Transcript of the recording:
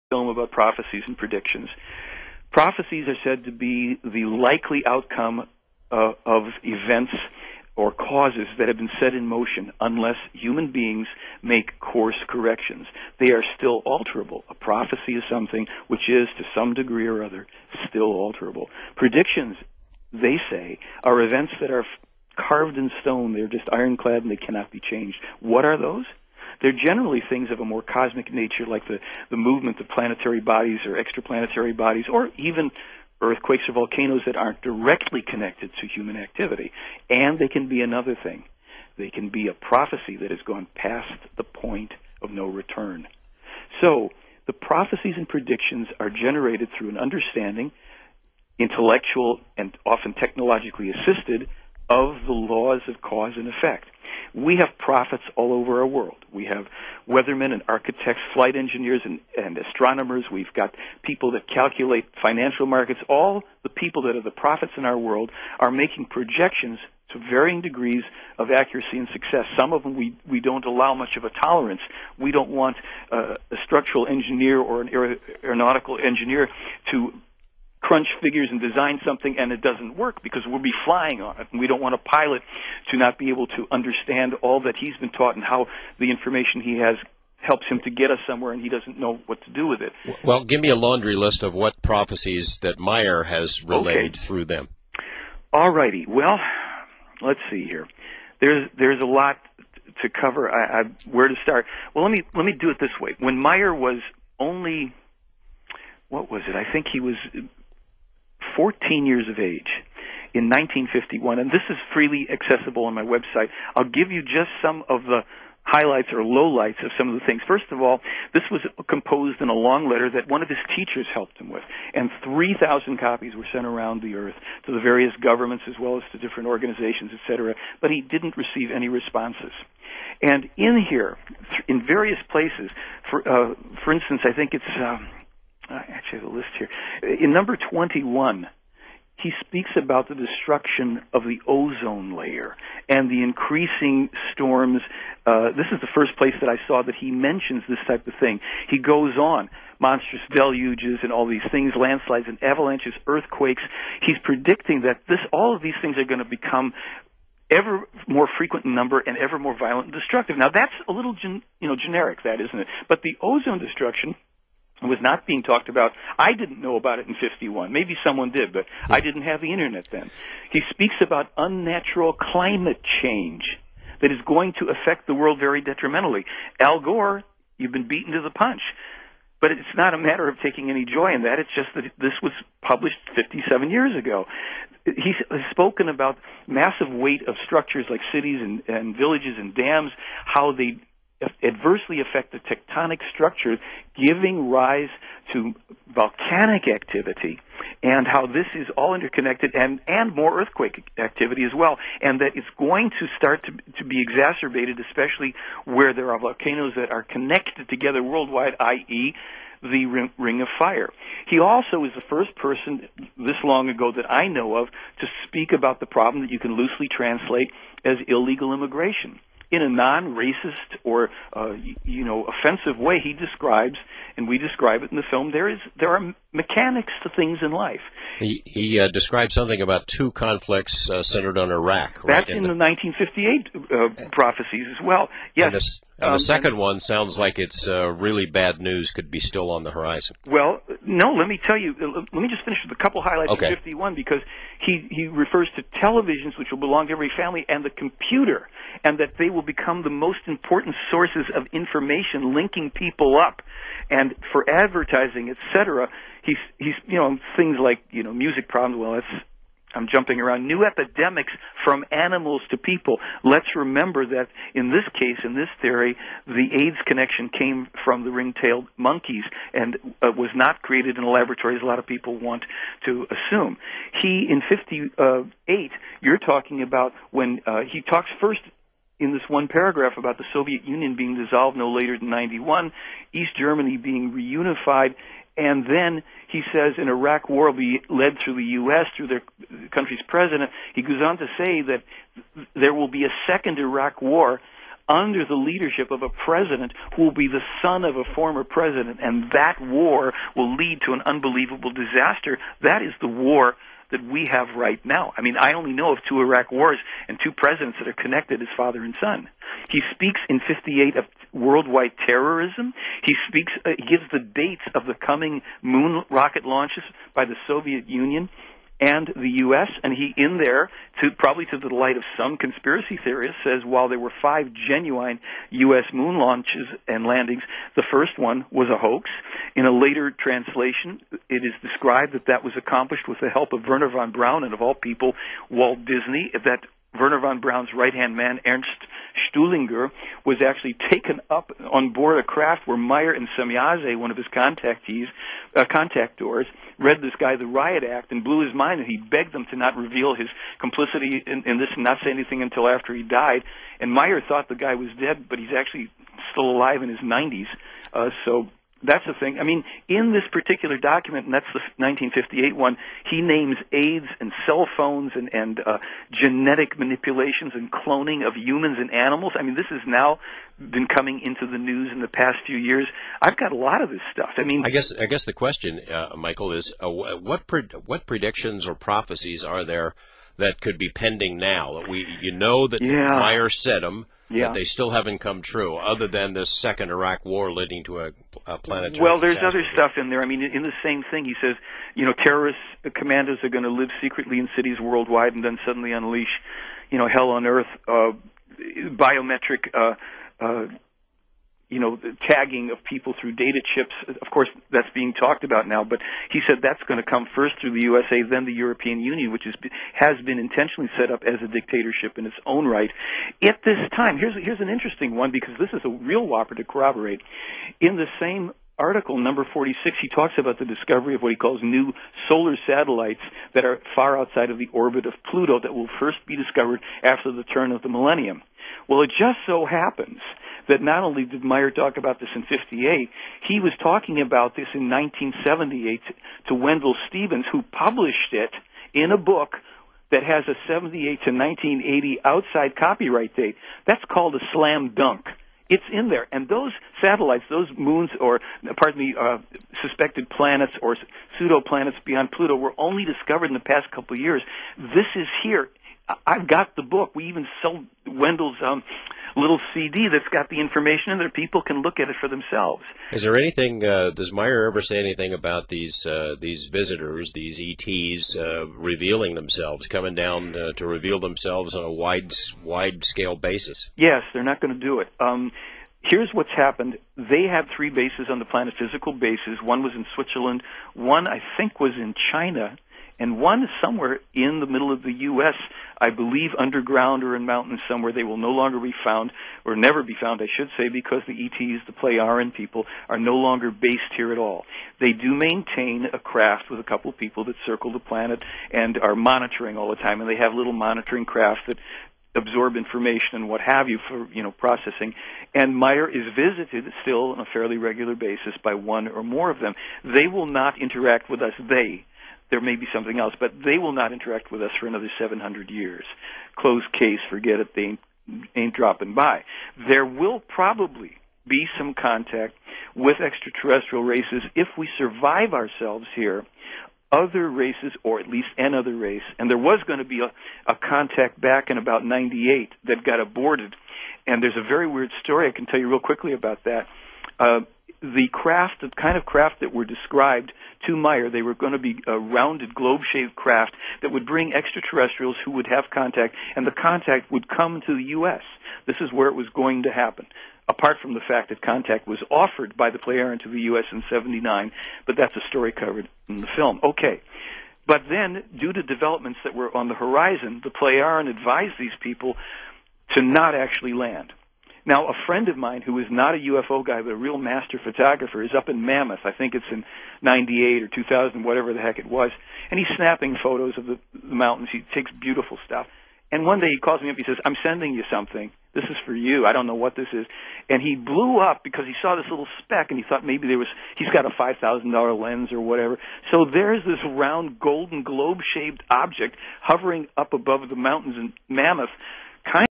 film about prophecies and predictions. Prophecies are said to be the likely outcome of events or causes that have been set in motion unless human beings make course corrections. They are still alterable. A prophecy is something which is, to some degree or other, still alterable. Predictions, they say, are events that are carved in stone. They're just ironclad and they cannot be changed. What are those? They're generally things of a more cosmic nature, like the movement of planetary bodies or extraplanetary bodies, or even earthquakes or volcanoes that aren't directly connected to human activity. And they can be another thing. They can be a prophecy that has gone past the point of no return. So the prophecies and predictions are generated through an understanding, intellectual and often technologically assisted, of the laws of cause and effect. We have prophets all over our world. We have weathermen and architects, flight engineers and astronomers. We've got people that calculate financial markets. All the people that are the prophets in our world are making projections to varying degrees of accuracy and success. Some of them we don't allow much of a tolerance. We don't want a structural engineer or an aeronautical engineer to crunch figures and design something and it doesn't work because we'll be flying on it. And we don't want a pilot to not be able to understand all that he's been taught and how the information he has helps him to get us somewhere and he doesn't know what to do with it. Well, give me a laundry list of what prophecies that Meier has relayed through them. All righty. Well, let's see here. There's a lot to cover. Where to start? Well, let me do it this way. When Meier was only, what was it? I think he was 14 years of age in 1951, and this is freely accessible on my website. I'll give you just some of the highlights or lowlights of some of the things. First of all, this was composed in a long letter that one of his teachers helped him with, and 3,000 copies were sent around the earth to the various governments as well as to different organizations, etc., but he didn't receive any responses. And in here, in various places, for instance, I think it's I actually have a list here. In number 21, he speaks about the destruction of the ozone layer and the increasing storms. This is the first place that I saw that he mentions this type of thing. He goes on, monstrous deluges and all these things, landslides and avalanches, earthquakes. He's predicting that all of these things are going to become ever more frequent in number and ever more violent and destructive. Now, that's a little generic, that, isn't it? But the ozone destruction was not being talked about. I didn't know about it in 51. Maybe someone did, but I didn't have the internet then. He speaks about unnatural climate change that is going to affect the world very detrimentally. Al Gore, you've been beaten to the punch. But it's not a matter of taking any joy in that. It's just that this was published 57 years ago. He's spoken about massive weight of structures like cities and villages and dams, how they adversely affect the tectonic structure, giving rise to volcanic activity, and how this is all interconnected, and more earthquake activity as well, and that it's going to start to be exacerbated, especially where there are volcanoes that are connected together worldwide, i.e., the Ring of Fire. He also is the first person this long ago that I know of to speak about the problem that you can loosely translate as illegal immigration. In a non-racist or offensive way, he describes, and we describe it in the film, there are mechanics to things in life. He described something about two conflicts centered on Iraq. Right? That's in the 1958 prophecies as well. Yes. And the second one sounds like it's really bad news, could be still on the horizon. Well, no, let me tell you, let me just finish with a couple highlights of 51, because he refers to televisions, which will belong to every family, and the computer, and that they will become the most important sources of information linking people up, and for advertising, etc. He's things like, music problems, well, I'm jumping around. New epidemics from animals to people. Let's remember that in this case, in this theory, the AIDS connection came from the ring-tailed monkeys and was not created in a laboratory, as a lot of people want to assume. He, in 58, you're talking about when he talks first in this one paragraph about the Soviet Union being dissolved no later than 91, East Germany being reunified, and then he says an Iraq war will be led through the U.S., through their country's president. He goes on to say that there will be a second Iraq war under the leadership of a president who will be the son of a former president, and that war will lead to an unbelievable disaster. That is the war that we have right now. I mean, I only know of 2 Iraq wars and 2 presidents that are connected as father and son. He speaks in 58 of worldwide terrorism. He speaks, he gives the dates of the coming moon rocket launches by the Soviet Union and the U.S., and he, in there, probably to the delight of some conspiracy theorists, says while there were 5 genuine U.S. moon launches and landings, the first one was a hoax. In a later translation, it is described that that was accomplished with the help of Wernher von Braun and, of all people, Walt Disney, that Wernher von Braun's right-hand man, Ernst Stuhlinger, was actually taken up on board a craft where Meier and Semyaze, one of his contactors, read this guy the Riot Act and blew his mind, and he begged them to not reveal his complicity in this and not say anything until after he died. And Meier thought the guy was dead, but he's actually still alive in his 90s. So that's the thing. I mean, in this particular document, and that's the 1958 one, he names AIDS and cell phones and genetic manipulations and cloning of humans and animals. I mean, this has now been coming into the news in the past few years. I've got a lot of this stuff. I mean, I guess the question, Michael, is what predictions or prophecies are there that could be pending now? You know that Meier said them. Yeah. But they still haven't come true, other than this second Iraq war leading to a planetary Well, there's catastrophe. other stuff in there. I mean, in the same thing, he says, terrorist commandos are going to live secretly in cities worldwide and then suddenly unleash, hell on earth, biometric, the tagging of people through data chips. Of course, that's being talked about now, but he said that's going to come first through the USA, then the European Union, which has been intentionally set up as a dictatorship in its own right. At this time, here's an interesting one, because this is a real whopper to corroborate. In the same article, number 46, he talks about the discovery of what he calls new solar satellites that are far outside of the orbit of Pluto that will first be discovered after the turn of the millennium. Well, it just so happens that not only did Meier talk about this in 58, he was talking about this in 1978 to Wendell Stevens, who published it in a book that has a 78 to 1980 outside copyright date. That's called a slam dunk. It's in there. And those satellites, those moons, or, suspected planets or pseudo-planets beyond Pluto were only discovered in the past couple of years. This is here. I've got the book. We even sell Wendell's little CD that's got the information in there. People can look at it for themselves. Is there anything, does Meier ever say anything about these visitors, these ETs, revealing themselves, coming down to reveal themselves on a wide-scale basis? Yes, they're not going to do it. Here's what's happened. They had 3 bases on the planet, physical bases. One was in Switzerland. One, I think, was in China. And one is somewhere in the middle of the U.S., I believe underground or in mountains somewhere. They will no longer be found, or never be found, I should say, because the ETs, the Plejaren people, are no longer based here at all. They do maintain a craft with a couple of people that circle the planet and are monitoring all the time, and they have little monitoring crafts that absorb information and what have you for, processing. And Meier is visited still on a fairly regular basis by one or more of them. They will not interact with us. There may be something else, but they will not interact with us for another 700 years. Closed case, forget it, they ain't dropping by. There will probably be some contact with extraterrestrial races if we survive ourselves here. Other races, or at least another race, and there was going to be a contact back in about 98 that got aborted, and there's a very weird story I can tell you real quickly about that. The kind of craft that were described to Meier, they were going to be a rounded, globe-shaped craft that would bring extraterrestrials who would have contact, and the contact would come to the U.S. This is where it was going to happen, apart from the fact that contact was offered by the Plejaren to the U.S. in 79, but that's a story covered in the film. Okay. But then, due to developments that were on the horizon, the Plejaren advised these people to not actually land. Now, a friend of mine who is not a UFO guy but a real master photographer is up in Mammoth. I think it's in 98 or 2000, whatever the heck it was. And he's snapping photos of the mountains. He takes beautiful stuff. And one day he calls me up. He says, I'm sending you something. This is for you. I don't know what this is. And he blew up because he saw this little speck, and he thought maybe he's got a $5,000 lens or whatever. So there's this round, golden, globe-shaped object hovering up above the mountains in Mammoth, kind